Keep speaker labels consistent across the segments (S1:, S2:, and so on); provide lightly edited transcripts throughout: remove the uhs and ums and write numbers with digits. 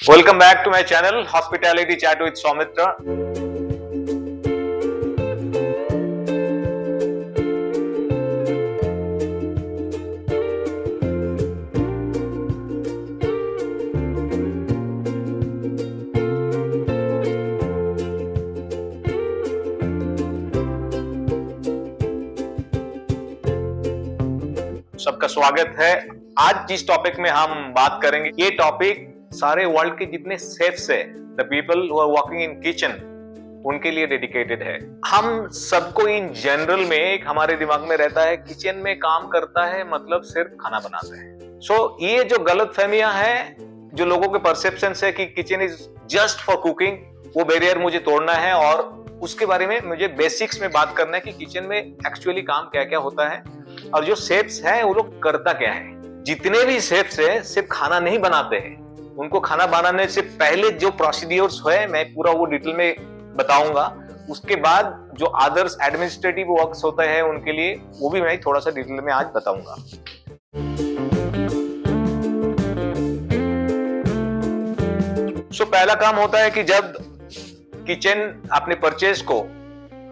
S1: Welcome back to my channel, Hospitality Chat with Soumitra. सबका स्वागत है। आज जिस टॉपिक में हम बात करेंगे, ये टॉपिक सारे वर्ल्ड के जितने शेफ्स है, the people who are working in kitchen, उनके लिए डेडिकेटेड है। हम सबको इन जनरल में एक हमारे दिमाग में रहता है, किचन में काम करता है मतलब सिर्फ खाना बनाता है। सो ये जो गलतफहमियां हैं, जो लोगों के परसेप्शन है कि kitchen is just for cooking, वो बैरियर मुझे तोड़ना है और उसके बारे में मुझे बेसिक्स में बात करना है कि किचन में एक्चुअली काम क्या क्या होता है और जो शेफ्स हैं वो लोग करता क्या है। जितने भी शेफ्स हैं सिर्फ खाना नहीं बनाते हैं, उनको खाना बनाने से पहले जो प्रोसीड्यूर्स है मैं पूरा वो डिटेल में बताऊंगा। उसके बाद जो अदर्स एडमिनिस्ट्रेटिव वर्क्स होता है उनके लिए, वो भी मैं थोड़ा सा डिटेल में आज बताऊंगा। सो पहला काम होता है कि जब किचन अपने परचेज को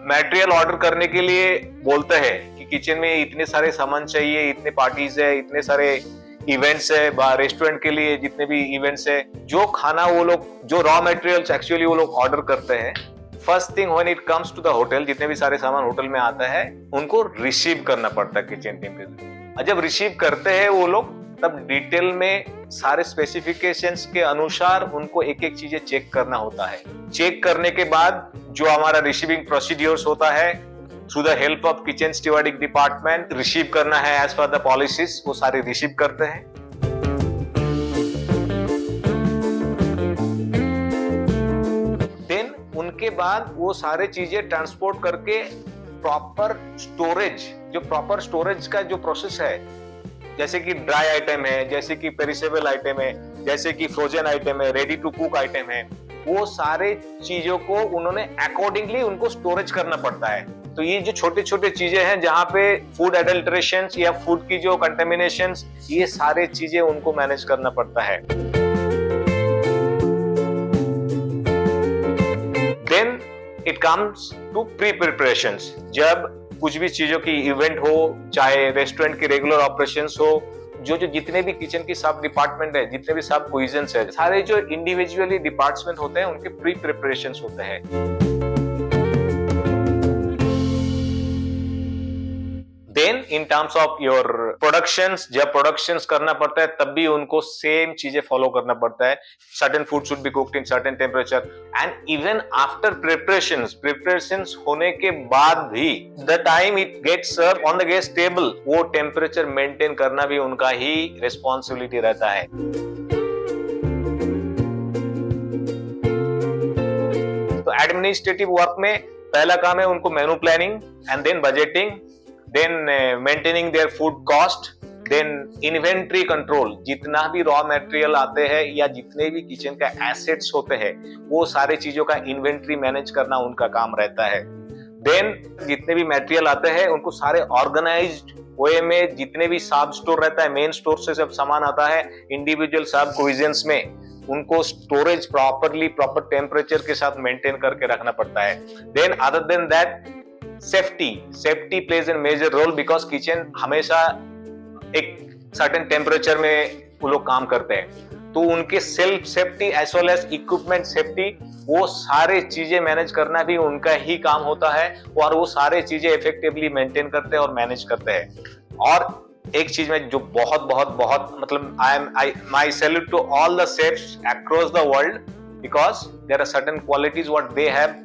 S1: मटेरियल ऑर्डर करने के लिए बोलते हैं कि किचन में इतने सारे सामान चाहिए, इतने पार्टीज है, इतने सारे इवेंट्स है, रेस्टोरेंट के लिए जितने भी इवेंट्स है, जो खाना वो लोग, जो रॉ मटेरियल्स एक्चुअली वो लोग ऑर्डर करते हैं, first thing when it comes to the hotel, जितने भी सारे सामान होटल में आता है उनको रिसीव करना पड़ता है किचन टीम पे। और जब रिसीव करते हैं वो लोग, तब डिटेल में सारे स्पेसिफिकेशंस के अनुसार उनको एक एक चीजें चेक करना होता है। चेक करने के बाद जो हमारा रिसीविंग प्रोसीड्यूर्स होता है, through the help of kitchen stewarding department receive करना है एज पर द पॉलिसीज, वो सारे रिसीव करते हैं। देन उनके बाद वो सारे चीजें ट्रांसपोर्ट करके प्रॉपर स्टोरेज, जो प्रॉपर स्टोरेज का जो प्रोसेस है, जैसे कि ड्राई आइटम है, जैसे कि पेरिसेबल आइटम है, जैसे कि फ्रोजन आइटम है, रेडी टू कुक आइटम है, वो सारे चीजों को उन्होंने अकॉर्डिंगली उनको स्टोरेज करना पड़ता है। तो ये जो छोटे छोटे चीजें हैं जहां पे फूड एडल्ट्रेशन या फूड की जो कंटेमिनेशन, ये सारे चीजें उनको मैनेज करना पड़ता है। Then it comes to pre preparations. जब कुछ भी चीजों की इवेंट हो, चाहे रेस्टोरेंट की रेगुलर ऑपरेशंस हो, जो जितने भी किचन की सब डिपार्टमेंट है, जितने भी सब क्विजन्स है, सारे जो इंडिविजुअली डिपार्टमेंट होते हैं उनके प्री प्रिपरेशंस होते हैं। Then in terms of your productions, जब प्रोडक्शंस करना पड़ता है तब भी उनको सेम चीजें फॉलो करना पड़ता है। Certain food should be cooked in certain temperature and even after preparations होने के बाद भी the time it gets serve on the guest table, वो टेम्परेचर मेंटेन करना भी उनका ही रिस्पॉन्सिबिलिटी रहता है। तो एडमिनिस्ट्रेटिव वर्क में पहला काम है उनको menu planning and then budgeting, then maintaining their food cost, then inventory control। जितना भी रॉ मटेरियल आते हैं या जितने भी किचन का एसेट्स होते हैं, वो सारे चीजों का इन्वेंट्री मैनेज करना उनका काम रहता है। देन जितने भी मटेरियल आते हैं उनको सारे ऑर्गेनाइज्ड वे में, जितने भी सब स्टोर रहता है, मेन स्टोर से जब सामान आता है इंडिविजुअल सब क्विजन्स में, उनको स्टोरेज प्रॉपर टेम्परेचर के साथ मेंटेन करके रखना पड़ता है। Then other than that safety plays an major role, because kitchen हमेशा एक सर्टेन टेम्परेचर में वो लोग काम करते हैं, तो उनके self safety as well as equipment safety, वो सारे चीजें मैनेज करना भी उनका ही काम होता है और वो सारे चीजें इफेक्टिवली मेंटेन करते हैं और मैनेज करते हैं। और एक चीज में जो बहुत बहुत बहुत मतलब my salute to all the chefs across the world, because there are certain qualities what they have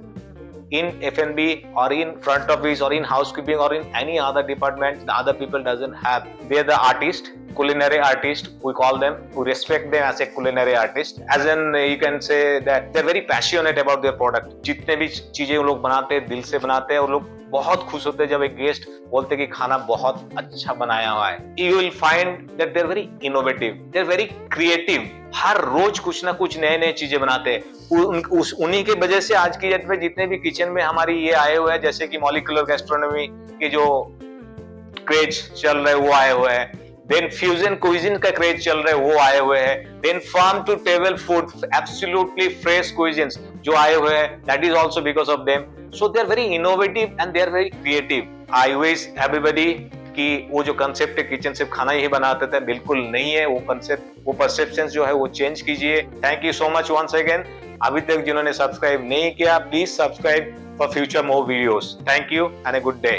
S1: in F&B or in front office or in housekeeping or in any other department the other people doesn't have. They are the artist, culinary artist, we call them, we respect them as a culinary artist, as in you can say that they're very passionate about their product। जितने भी चीजें वो लोग बनाते हैं दिल से बनाते हैं, और लोग बहुत खुश होते हैं जब एक गेस्ट बोलते हैं कि खाना बहुत अच्छा बनाया हुआ है। You will find that they're very innovative, they're very creative, हर रोज कुछ ना कुछ नए नए चीजें बनाते हैं। उन्हीं के वजह से आज की डेट में जितने भी किचन में हमारी ये आए हुए हैं, जैसे कि मॉलिक्यूलर गैस्ट्रोनॉमी के जो क्रेज चल रहे वो आए हुए हैं, देन फ्यूजन क्विजिन का क्रेज चल रहा है, वो आए हुए हैं। Then farm to table food, absolutely fresh cuisines जो आए हुए हैं, that is also because of them. So they are very innovative and they are very creative. I wish everybody कि वो जो कंसेप्ट है किचन सिर्फ खाना ही बनाते थे, बिल्कुल नहीं है वो कंसेप्ट, वो परसेप्शन जो है वो चेंज कीजिए। Thank you so much once again. अभी तक जिन्होंने सब्सक्राइब नहीं किया, please subscribe for future more videos. Thank you and a good day.